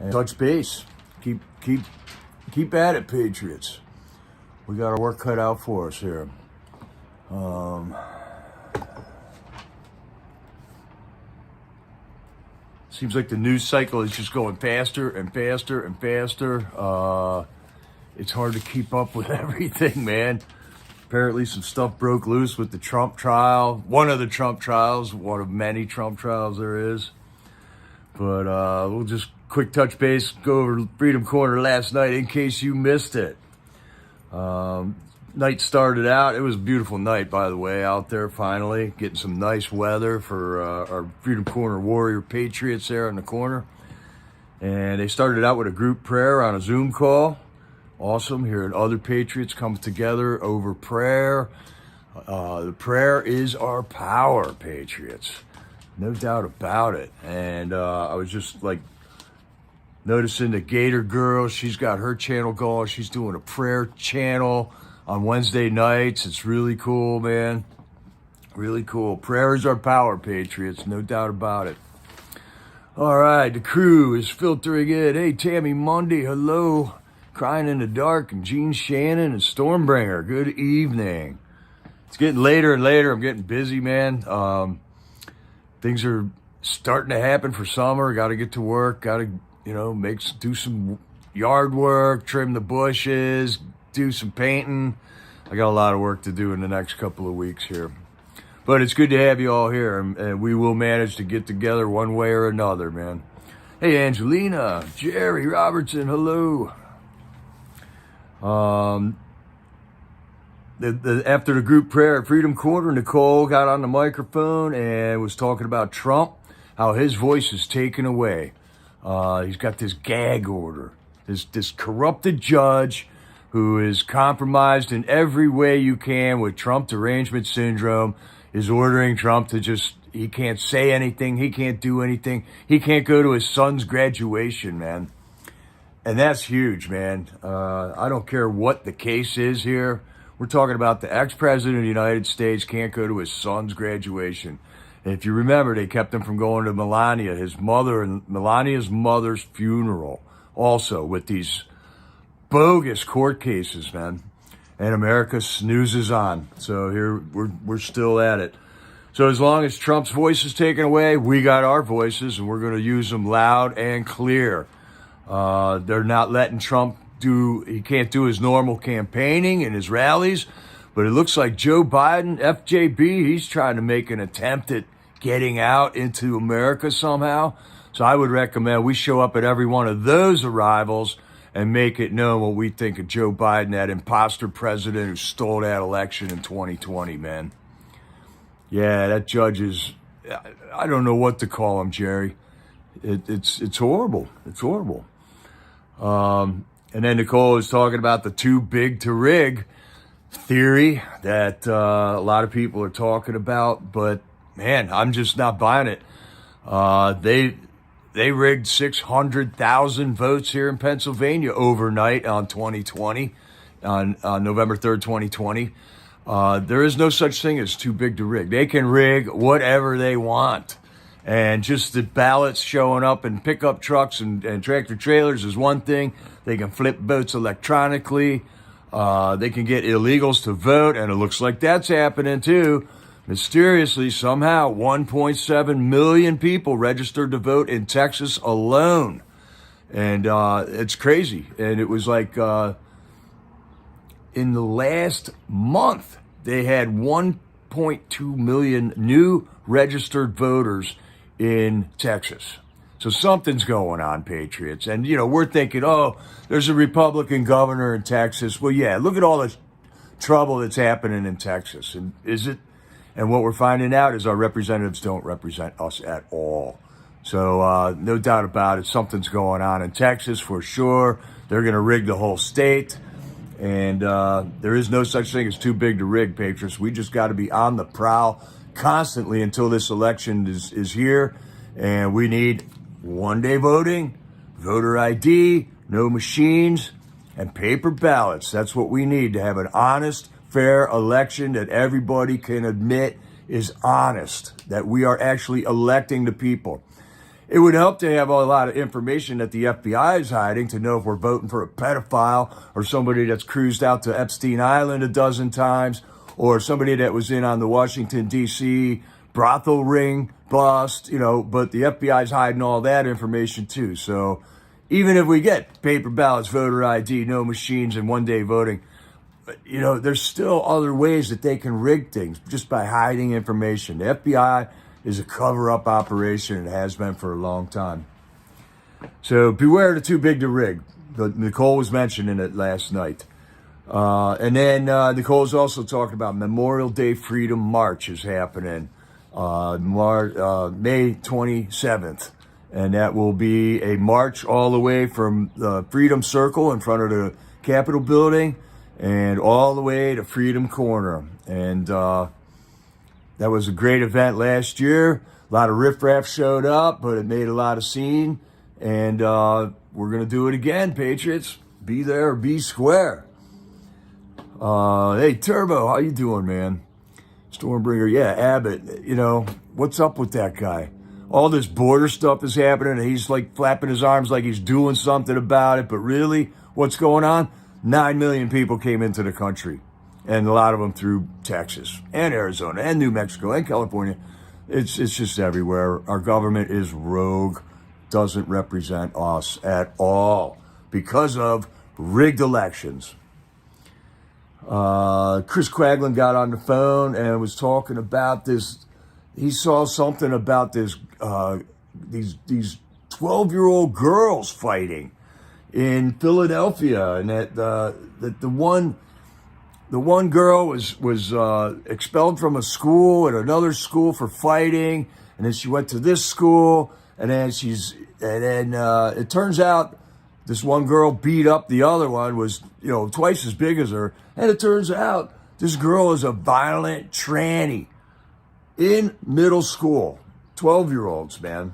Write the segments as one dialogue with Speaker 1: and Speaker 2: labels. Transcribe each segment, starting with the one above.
Speaker 1: and touch base. Keep at it, Patriots. We got our work cut out for us here. Seems like the news cycle is just going faster and faster and faster. It's hard to keep up with everything, man. Apparently some stuff broke loose with the Trump trial. One of the Trump trials, one of many Trump trials there is. But we'll just quick touch base, go over Freedom Corner last night in case you missed it. Night started out, it was a beautiful night, by the way, out there finally. Getting some nice weather for our Freedom Corner Warrior Patriots there in the corner. And they started out with a group prayer on a Zoom call. Awesome, hearing other Patriots come together over prayer. The prayer is our power, Patriots. No doubt about it. And I was just like noticing the Gator Girl. She's got her channel going. She's doing a prayer channel on Wednesday nights. It's really cool, man. Really cool. Prayer is our power, Patriots. No doubt about it. All right, the crew is filtering in. Hey, Tammy Mundy, hello. Crying in the Dark, and Gene Shannon and Stormbringer. Good evening. It's getting later and later. I'm getting busy, man. Things are starting to happen for summer. Got to get to work. Got to, do some yard work, trim the bushes, do some painting. I got a lot of work to do in the next couple of weeks here. But it's good to have you all here, and we will manage to get together one way or another, man. Hey, Angelina, Jerry Robertson, hello. After the group prayer at Freedom Corner, Nicole got on the microphone and was talking about Trump, how his voice is taken away. He's got this gag order, this corrupted judge who is compromised in every way you can with Trump derangement syndrome, is ordering Trump to he can't say anything, he can't do anything, he can't go to his son's graduation, man. And that's huge, man. I don't care what the case is here. We're talking about the ex-president of the United States can't go to his son's graduation. And if you remember, they kept him from going to Melania, his mother, and Melania's mother's funeral, also with these bogus court cases, man. And America snoozes on. So here we're still at it. So as long as Trump's voice is taken away, we got our voices, and we're going to use them loud and clear. They're not letting Trump he can't do his normal campaigning and his rallies, but it looks like Joe Biden, FJB, he's trying to make an attempt at getting out into America somehow. So I would recommend we show up at every one of those arrivals and make it known what we think of Joe Biden, that imposter president who stole that election in 2020, man. Yeah, that judge I don't know what to call him, Jerry. It's horrible. It's horrible. And then Nicole was talking about the too big to rig theory that a lot of people are talking about, but man, I'm just not buying it. They rigged 600,000 votes here in Pennsylvania overnight on 2020, on November 3rd, 2020. There is no such thing as too big to rig. They can rig whatever they want. And just the ballots showing up in pickup trucks and tractor trailers is one thing. They can flip votes electronically. They can get illegals to vote, and it looks like that's happening too. Mysteriously, somehow, 1.7 million people registered to vote in Texas alone. And it's crazy. And it was like in the last month, they had 1.2 million new registered voters in Texas. So something's going on, Patriots. And, we're thinking, oh, there's a Republican governor in Texas. Well, yeah, look at all the trouble that's happening in Texas. And and what we're finding out is our representatives don't represent us at all. So no doubt about it, something's going on in Texas for sure. They're going to rig the whole state. And there is no such thing as too big to rig, Patriots. We just got to be on the prowl constantly until this election is here. And we need one-day voting, voter ID, no machines, and paper ballots. That's what we need to have an honest, fair election that everybody can admit is honest, that we are actually electing the people. It would help to have a lot of information that the FBI is hiding to know if we're voting for a pedophile or somebody that's cruised out to Epstein Island a dozen times or somebody that was in on the Washington, D.C. brothel ring bust, but the FBI is hiding all that information too. So even if we get paper ballots, voter ID, no machines, and one-day voting, there's still other ways that they can rig things just by hiding information. The FBI is a cover-up operation and has been for a long time. So beware the too big to rig. Nicole was mentioning it last night. And then Nicole's also talking about Memorial Day Freedom March is happening May 27th. And that will be a march all the way from the Freedom Circle in front of the Capitol building and all the way to Freedom Corner. And that was a great event last year. A lot of riffraff showed up, but it made a lot of scene. And we're going to do it again, Patriots. Be there or be square. Hey, Turbo, how you doing, man? Stormbringer, yeah, Abbott. What's up with that guy? All this border stuff is happening, and he's like flapping his arms like he's doing something about it. But really, what's going on? 9 million people came into the country, and a lot of them through Texas and Arizona and New Mexico and California. It's just everywhere. Our government is rogue, doesn't represent us at all because of rigged elections. Chris Quaglin got on the phone and was talking about this. He saw something about this these 12-year-old girls fighting in Philadelphia, and that the one girl was expelled from a school at another school for fighting, and then she went to this school, and then it turns out this one girl beat up the other one, was twice as big as her, and it turns out this girl is a violent tranny in middle school. 12-year-olds, man.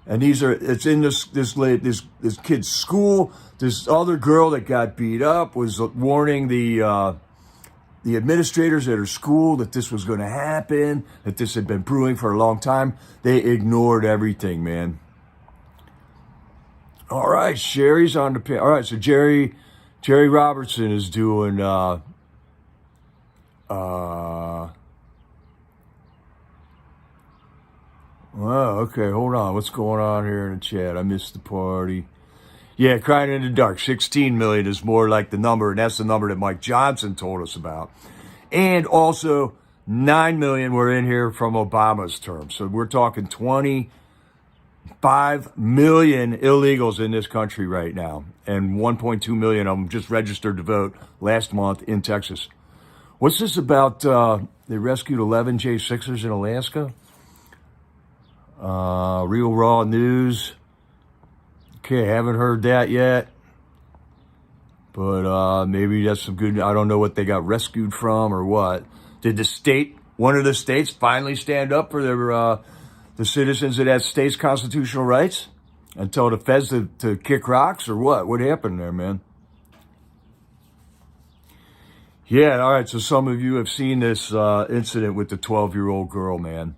Speaker 1: And it's in this kid's school. This other girl that got beat up was warning the administrators at her school that this was going to happen, that this had been brewing for a long time. They ignored everything, man. All right, Sherry's on the pin. All right, so Jerry Robertson is doing oh, okay, hold on. What's going on here in the chat? I missed the party. Yeah, crying in the dark. 16 million is more like the number, and that's the number that Mike Johnson told us about. And also 9 million were in here from Obama's term. So we're talking 25 million illegals in this country right now. And 1.2 million of them just registered to vote last month in Texas. What's this about they rescued 11 J6ers in Alaska? Real Raw News. Okay, haven't heard that yet. But maybe that's some good. I don't know what they got rescued from or what. Did one of the states finally stand up for the citizens of that state's constitutional rights and tell the feds to kick rocks or what? What happened there, man? Yeah, all right, so some of you have seen this incident with the 12-year-old girl, man.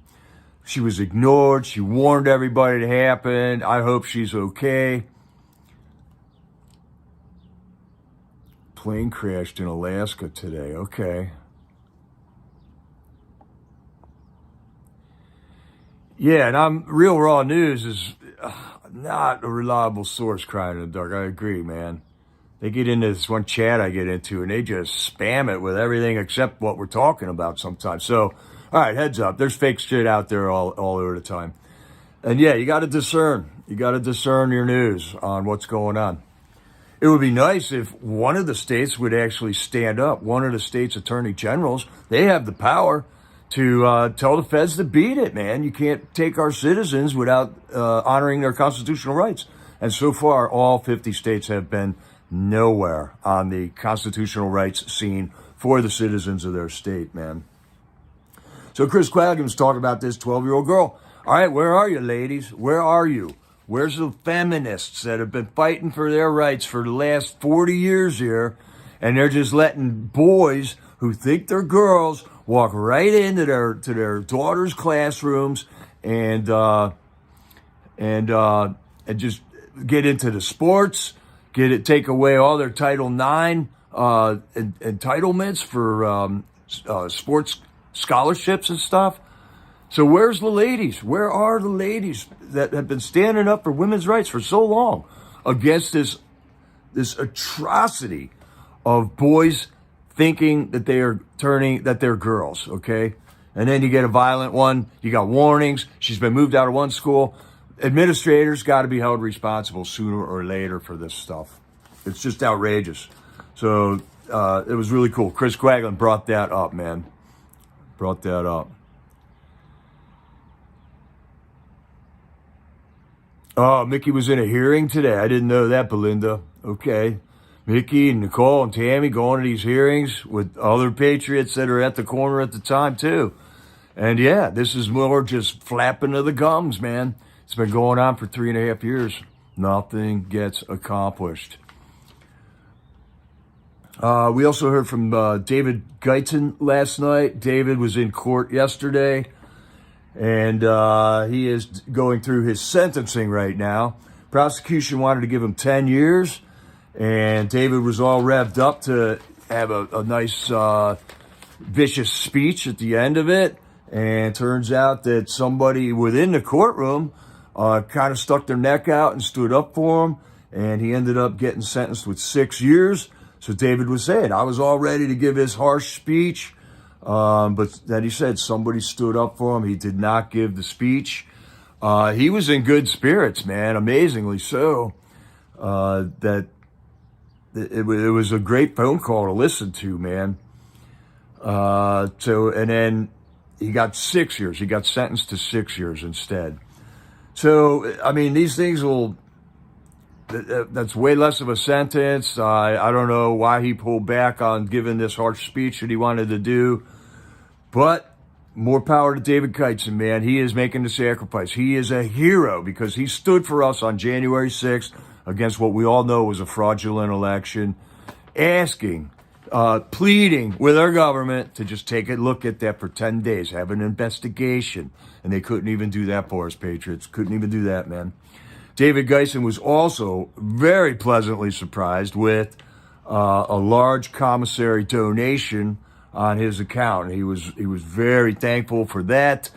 Speaker 1: She was ignored. She warned everybody it happened. I hope she's okay. Plane crashed in Alaska today. Okay. Yeah, and Real Raw News is not a reliable source, crying in the dark. I agree, man. They get into this one chat I get into, and they just spam it with everything except what we're talking about sometimes. So, all right, heads up. There's fake shit out there all over the time. And yeah, you got to discern. You got to discern your news on what's going on. It would be nice if one of the states would actually stand up. One of the state's attorney generals, they have the power to tell the feds to beat it, man. You can't take our citizens without honoring their constitutional rights. And so far, all 50 states have been nowhere on the constitutional rights scene for the citizens of their state, man. So Chris Quaggin's talking about this 12-year-old girl. All right, where are you, ladies? Where are you? Where's the feminists that have been fighting for their rights for the last 40 years here, and they're just letting boys who think they're girls walk right into their daughters' classrooms and and just get into the sports, take away all their Title IX entitlements for sports scholarships and stuff. So where's the ladies? Where are the ladies that have been standing up for women's rights for so long against this atrocity of boys thinking that they're girls, okay? And then you get a violent one. You got warnings. She's been moved out of one school. Administrators got to be held responsible sooner or later for this stuff. It's just outrageous. So it was really cool. Chris Quaglin brought that up, man. Brought that up. Oh, Mickey was in a hearing today. I didn't know that, Belinda. Okay. Mickey and Nicole and Tammy going to these hearings with other patriots that are at the corner at the time, too. And yeah, this is more just flapping of the gums, man. It's been going on for 3.5 years. Nothing gets accomplished. We also heard from David Guyton last night. David was in court yesterday, and he is going through his sentencing right now. Prosecution wanted to give him 10 years, and David was all revved up to have a nice, vicious speech at the end of it. And it turns out that somebody within the courtroom kind of stuck their neck out and stood up for him, and he ended up getting sentenced with 6 years. So David was saying, I was all ready to give his harsh speech, but then he said somebody stood up for him. He did not give the speech. He was in good spirits, man, amazingly so. That it was a great phone call to listen to, man. And then he got 6 years. He got sentenced to 6 years instead. So, I mean, these things that's way less of a sentence. I don't know why he pulled back on giving this harsh speech that he wanted to do. But more power to David Guyton, man. He is making the sacrifice. He is a hero because he stood for us on January 6th against what we all know was a fraudulent election, pleading with our government to just take a look at that for 10 days, have an investigation. And they couldn't even do that for us, Patriots. Couldn't even do that, man. David Guyton was also very pleasantly surprised with a large commissary donation on his account. He was very thankful for that.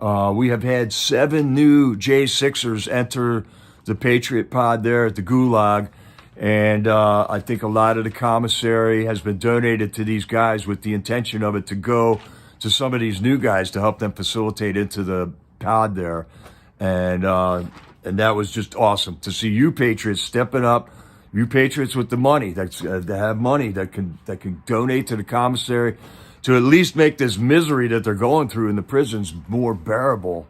Speaker 1: We have had 7 new J6ers enter the Patriot Pod there at the Gulag. And I think a lot of the commissary has been donated to these guys with the intention of it to go to some of these new guys to help them facilitate into the pod there. And that was just awesome to see you Patriots stepping up, you Patriots with the money that have money that can donate to the commissary to at least make this misery that they're going through in the prisons more bearable.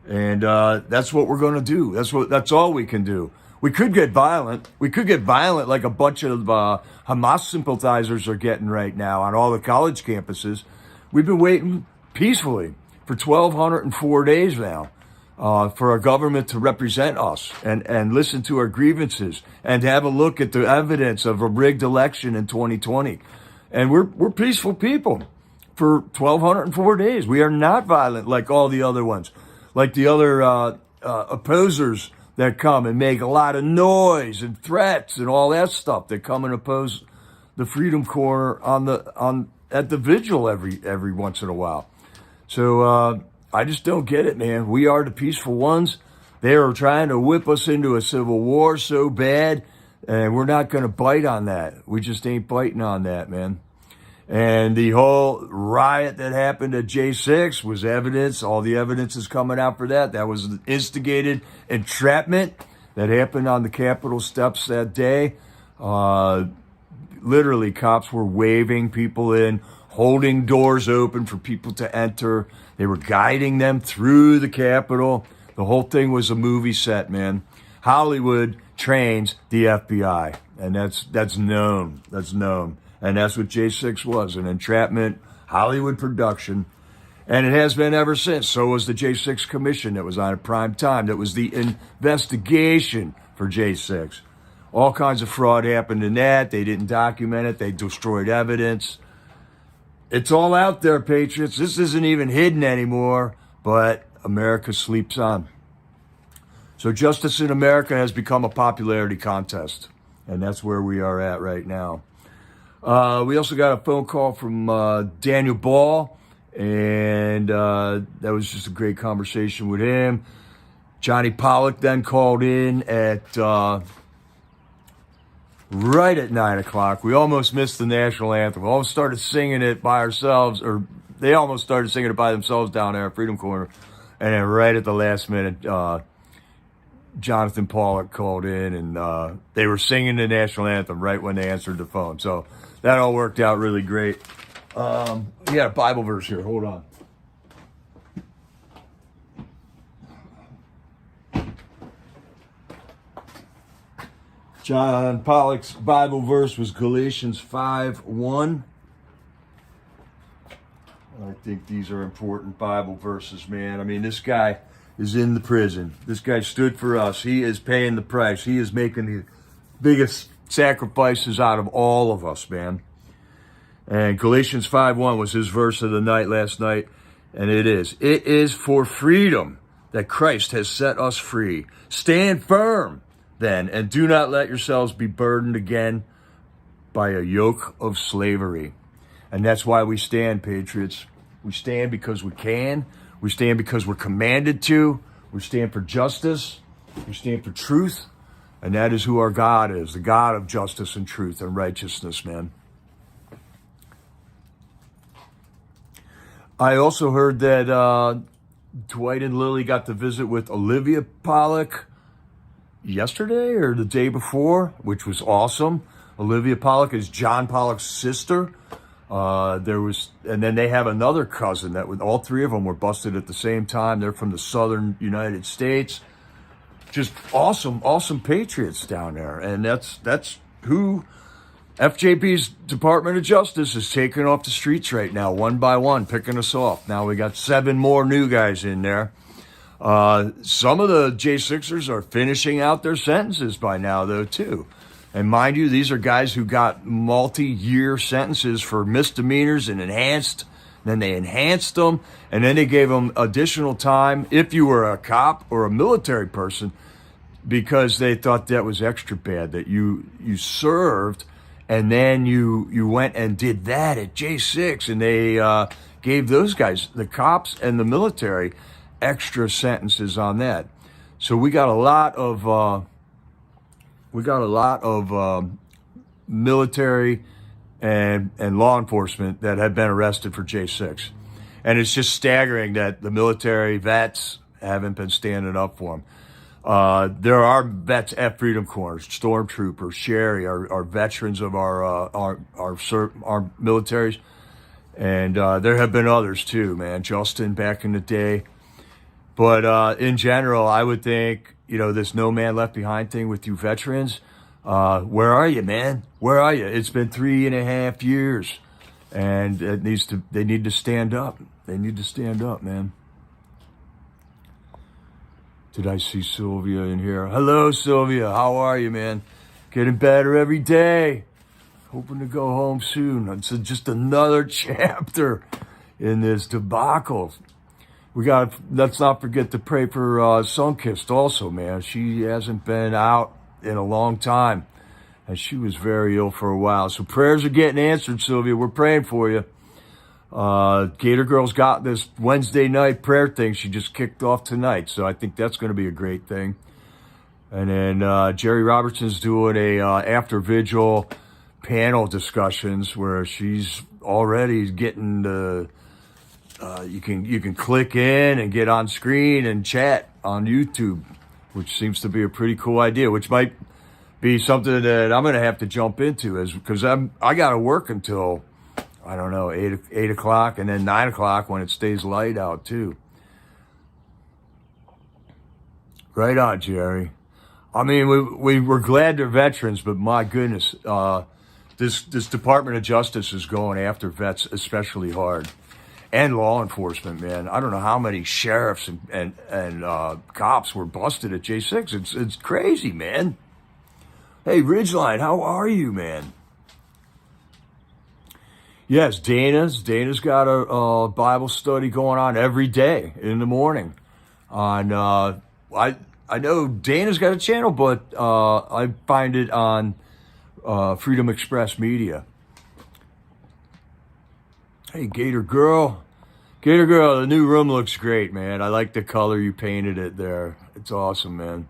Speaker 1: And that's what we're going to do. That's all we can do. We could get violent. We could get violent like a bunch of Hamas sympathizers are getting right now on all the college campuses. We've been waiting peacefully for 1,204 days now for our government to represent us and listen to our grievances and to have a look at the evidence of a rigged election in 2020. And we're peaceful people for 1,204 days. We are not violent like all the other ones, like the other opposers that come and make a lot of noise and threats and all that stuff that come and oppose the Freedom Corner at the vigil every once in a while. So I just don't get it, man. We are the peaceful ones. They are trying to whip us into a civil war so bad, and we're not going to bite on that. We just ain't biting on that, man. And the whole riot that happened at J6 was evidence. All the evidence is coming out for that. That was instigated entrapment that happened on the Capitol steps that day. Literally, cops were waving people in, holding doors open for people to enter. They were guiding them through the Capitol. The whole thing was a movie set, man. Hollywood trains the FBI, and that's known. That's known. And that's what J6 was, an entrapment Hollywood production. And it has been ever since. So was the J6 Commission that was on at prime time. That was the investigation for J6. All kinds of fraud happened in that. They didn't document it. They destroyed evidence. It's all out there, Patriots. This isn't even hidden anymore, but America sleeps on. So justice in America has become a popularity contest, and that's where we are at right now. We also got a phone call from Daniel Ball, and that was just a great conversation with him. Johnny Pollock then called in at right at 9 o'clock. We almost missed the national anthem. We almost started singing it by ourselves, or they almost started singing it by themselves down there at Freedom Corner. And then right at the last minute, Jonathan Pollock called in, and they were singing the national anthem right when they answered the phone. So that all worked out really great. We got a Bible verse here. Hold on. John Pollock's Bible verse was Galatians 5:1. I think these are important Bible verses, man. I mean, this guy is in the prison. This guy stood for us. He is paying the price. He is making the biggest sacrifices out of all of us, man. And Galatians 5:1 was his verse of the night last night. And it is for freedom that Christ has set us free. Stand firm then, and do not let yourselves be burdened again by a yoke of slavery. And that's why we stand, patriots. We stand because we can. We stand because we're commanded to. We stand for justice. We stand for truth. And that is who our God is, the God of justice and truth and righteousness, man. I also heard that Dwight and Lily got to visit with Olivia Pollock yesterday or the day before, which was awesome. Olivia Pollock is John Pollock's sister. And then they have another cousin that all three of them were busted at the same time. They're from the southern United States. Just awesome patriots down there. And that's who FJB's Department of Justice is taking off the streets right now, one by one, picking us off. Now we got 7 more new guys in there. Some of the J6ers are finishing out their sentences by now, though, too. And mind you, these are guys who got multi-year sentences for misdemeanors and enhanced. Then they enhanced them, and then they gave them additional time if you were a cop or a military person, because they thought that was extra bad, that you served, and then you went and did that at J6, and they gave those guys, the cops and the military, extra sentences on that. So we got a lot of military and law enforcement that have been arrested for J6. And it's just staggering that the military vets haven't been standing up for them. There are vets at Freedom Corner, stormtroopers, Sherry, our veterans of our militaries. And there have been others too, man. Justin back in the day. But in general, I would think, this no man left behind thing with you veterans, where are you, man? Where are you? It's been 3.5 years, and they need to stand up. They need to stand up, man. Did I see Sylvia in here? Hello, Sylvia. How are you, man? Getting better every day. Hoping to go home soon. It's just another chapter in this debacle. Let's not forget to pray for Sunkist also, man. She hasn't been out in a long time, and she was very ill for a while. So prayers are getting answered, Sylvia. We're praying for you. Gator Girl's got this Wednesday night prayer thing she just kicked off tonight, so I think that's going to be a great thing. And then Jerry Robertson's doing a after vigil panel discussions where she's already getting the you can click in and get on screen and chat on YouTube, which seems to be a pretty cool idea, which might be something that I'm going to have to jump into, because I got to work until, I don't know, 8 o'clock, and then 9 o'clock when it stays light out too. Right on, Jerry. I mean, we're glad they're veterans, but my goodness, this Department of Justice is going after vets especially hard. And law enforcement, man. I don't know how many sheriffs and cops were busted at J6. It's crazy, man. Hey, Ridgeline, how are you, man? Yes, Dana's got a Bible study going on every day in the morning. On I know Dana's got a channel, but I find it on Freedom Express Media. Hey, Gator Girl. Gator Girl, the new room looks great, man. I like the color you painted it there. It's awesome, man.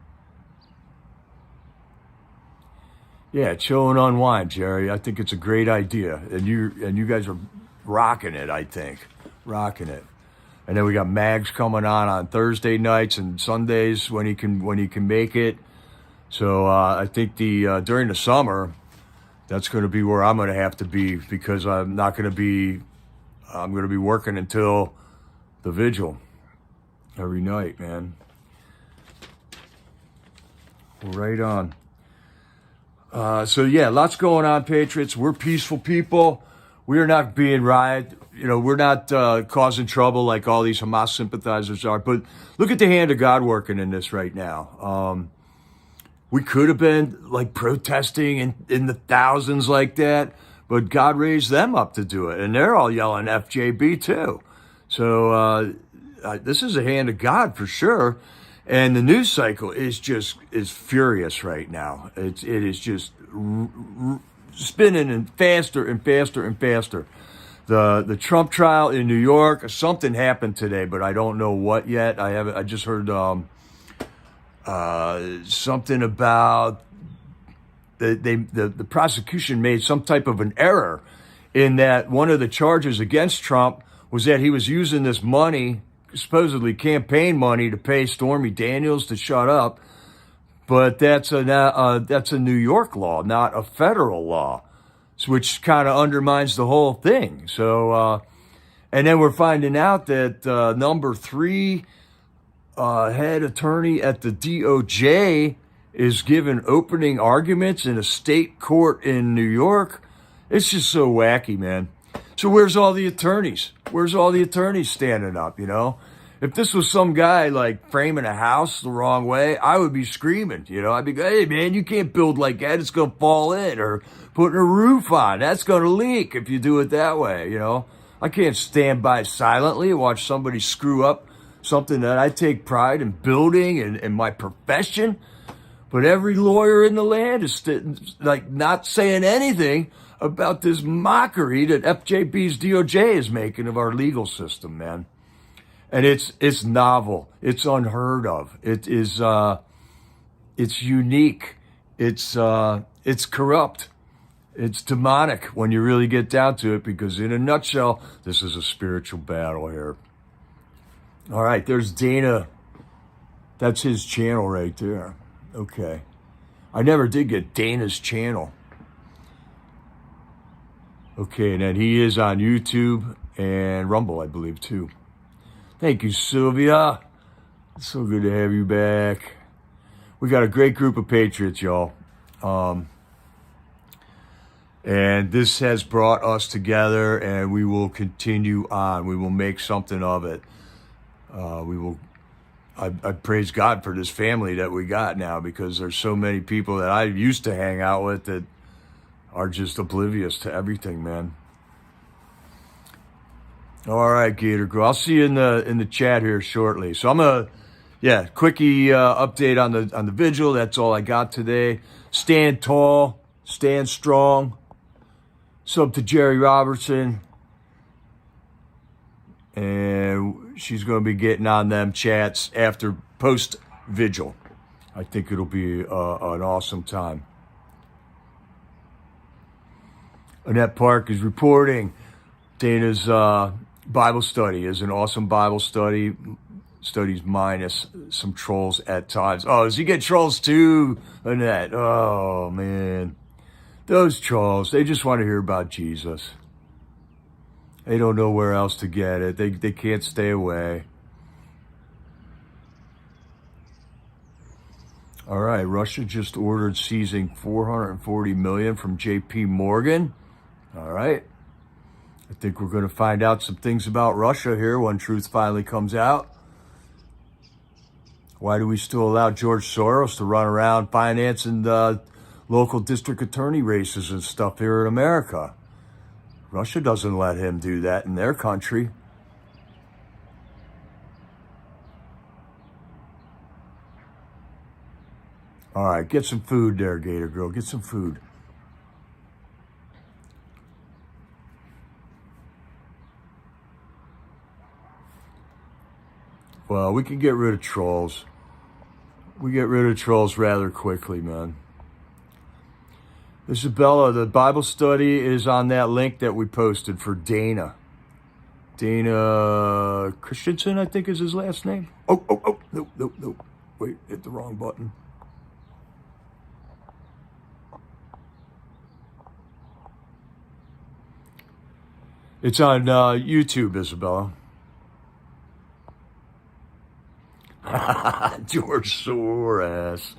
Speaker 1: Yeah, chill and unwind, Jerry. I think it's a great idea. And you guys are rocking it, I think. Rocking it. And then we got Mags coming on Thursday nights and Sundays when he can make it. So I think during the summer, that's going to be where I'm going to have to be, because I'm going to be working until the vigil every night, man. Right on. So yeah, lots going on, Patriots. We're peaceful people. We're not being riot. We're not causing trouble like all these Hamas sympathizers are. But look at the hand of God working in this right now. We could have been like protesting in the thousands like that, but God raised them up to do it, and they're all yelling FJB too. So this is a hand of God for sure. And the news cycle is furious right now. It is just spinning and faster and faster and faster. The Trump trial in New York, something happened today, but I don't know what yet. I just heard something about the prosecution made some type of an error in that one of the charges against Trump was that he was using this money, supposedly campaign money, to pay Stormy Daniels to shut up. But that's a New York law, not a federal law, which kind of undermines the whole thing. So, and then we're finding out that number 3 head attorney at the DOJ is giving opening arguments in a state court in New York. It's just so wacky, man. So where's all the attorneys? Where's all the attorneys standing up, If this was some guy like framing a house the wrong way, I would be screaming, I'd be going, hey man, you can't build like that. It's going to fall in. Or putting a roof on, that's going to leak if you do it that way, I can't stand by silently and watch somebody screw up something that I take pride in building and my profession. But every lawyer in the land is like not saying anything about this mockery that FJB's DOJ is making of our legal system, man. And it's novel. It's unheard of. It is it's unique. It's corrupt. It's demonic when you really get down to it, because in a nutshell, this is a spiritual battle here. All right, there's Dana. That's his channel right there. Okay. I never did get Dana's channel. Okay, and then he is on YouTube and Rumble, I believe, too. Thank you, Sylvia. It's so good to have you back. We got a great group of Patriots, y'all. And this has brought us together, and we will continue on. We will make something of it. I praise God for this family that we got now, because there's so many people that I used to hang out with that are just oblivious to everything, man. All right, Gator Girl. I'll see you in the chat here shortly. So I'm quickie update on the vigil. That's all I got today. Stand tall, stand strong. Sub to Jerry Robertson. And she's going to be getting on them chats after post-vigil. I think it'll be an awesome time. Annette Park is reporting Dana's Bible study is an awesome Bible study. Studies minus some trolls at times. Oh, does he get trolls too, Annette? Oh, man. Those trolls, they just want to hear about Jesus. They don't know where else to get it. They can't stay away. All right, Russia just ordered seizing $440 million from J.P. Morgan. All right. I think we're going to find out some things about Russia here when truth finally comes out. Why do we still allow George Soros to run around financing the local district attorney races and stuff here in America? Russia doesn't let him do that in their country. All right, get some food there, Gator Girl. Get some food. Well, we can get rid of trolls. We get rid of trolls rather quickly, man. Isabella, the Bible study is on that link that we posted for Dana. Dana Christensen, I think is his last name. Oh, nope. Wait, hit the wrong button. It's on YouTube, Isabella. George Soros.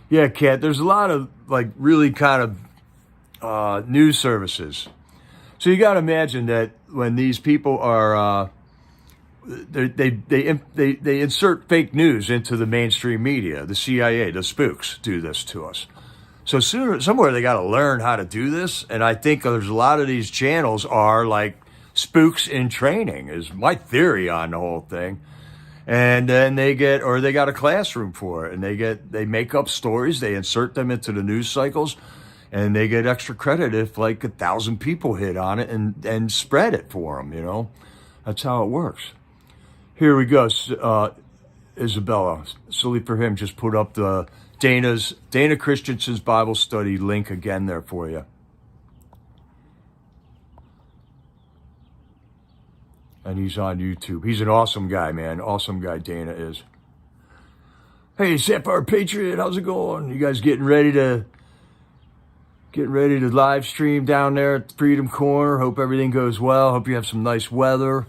Speaker 1: Yeah, Kat, there's a lot of like really kind of news services. So you got to imagine that when these people are, they insert fake news into the mainstream media. The CIA, the spooks, do this to us. So somewhere they got to learn how to do this. And I think there's a lot of these channels are like spooks in training, is my theory on the whole thing. And then they got a classroom for it, and they make up stories, they insert them into the news cycles, and they get extra credit if like 1,000 people hit on it and spread it for them, you know. That's how it works. Here we go. Isabella, silly for him, just put up the Dana Christensen's Bible study link again there for you. And he's on YouTube. He's an awesome guy, man. Awesome guy, Dana is. Hey, Sapphire Patriot, how's it going? You guys getting ready to live stream down there at the Freedom Corner? Hope everything goes well. Hope you have some nice weather.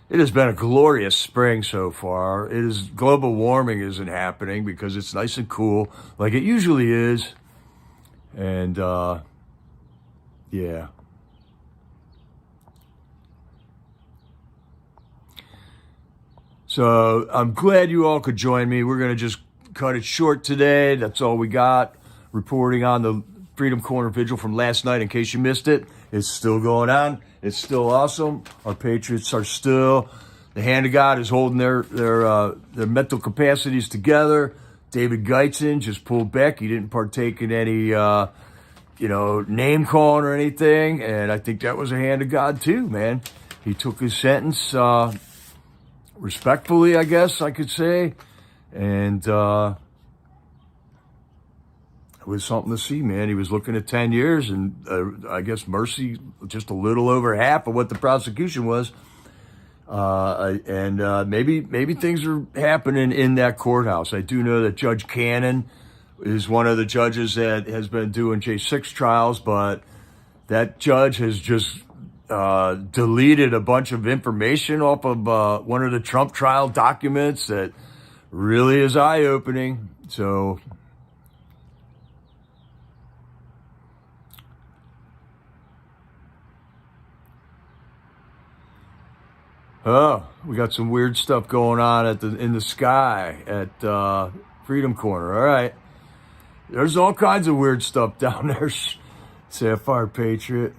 Speaker 1: It has been a glorious spring so far. Global warming isn't happening because it's nice and cool like it usually is. And yeah. So I'm glad you all could join me. We're going to just cut it short today. That's all we got. Reporting on the Freedom Corner vigil from last night in case you missed it. It's still going on. It's still awesome. Our patriots are still, the hand of God is holding their mental capacities together. David Geitzen just pulled back. He didn't partake in any, name calling or anything. And I think that was a hand of God too, man. He took his sentence, respectfully, I guess I could say. And it was something to see, man. He was looking at 10 years and I guess mercy, just a little over half of what the prosecution was. Maybe things are happening in that courthouse. I do know that Judge Cannon is one of the judges that has been doing J6 trials, but that judge has just deleted a bunch of information off of one of the Trump trial documents that really is eye-opening. So we got some weird stuff going on in the sky at Freedom Corner. All right, there's all kinds of weird stuff down there. Sapphire Patriot.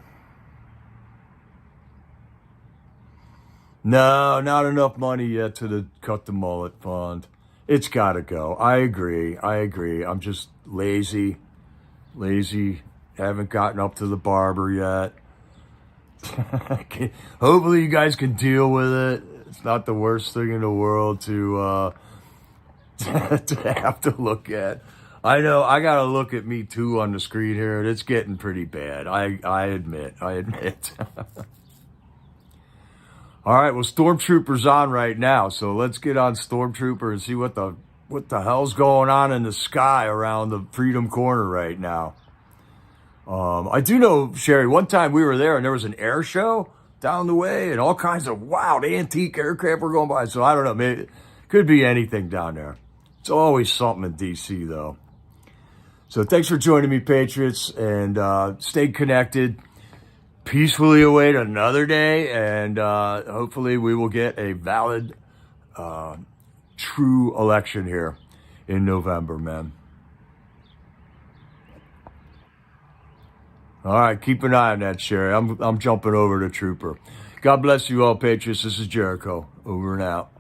Speaker 1: No, not enough money yet to cut the mullet fund. It's got to go. I agree. I'm just lazy. Haven't gotten up to the barber yet. Hopefully you guys can deal with it. It's not the worst thing in the world to to have to look at. I know I got to look at me too on the screen here, and it's getting pretty bad. I admit. All right, well, Stormtrooper's on right now, so let's get on Stormtrooper and see what the hell's going on in the sky around the Freedom Corner right now. I do know, Sherry, one time we were there and there was an air show down the way and all kinds of wild antique aircraft were going by. So I don't know, maybe it could be anything down there. It's always something in DC though. So thanks for joining me, Patriots, and stay connected. Peacefully await another day, and hopefully we will get a valid, true election here in November, man. All right, keep an eye on that, Sherry. I'm jumping over to Trooper. God bless you all, Patriots. This is Jericho. Over and out.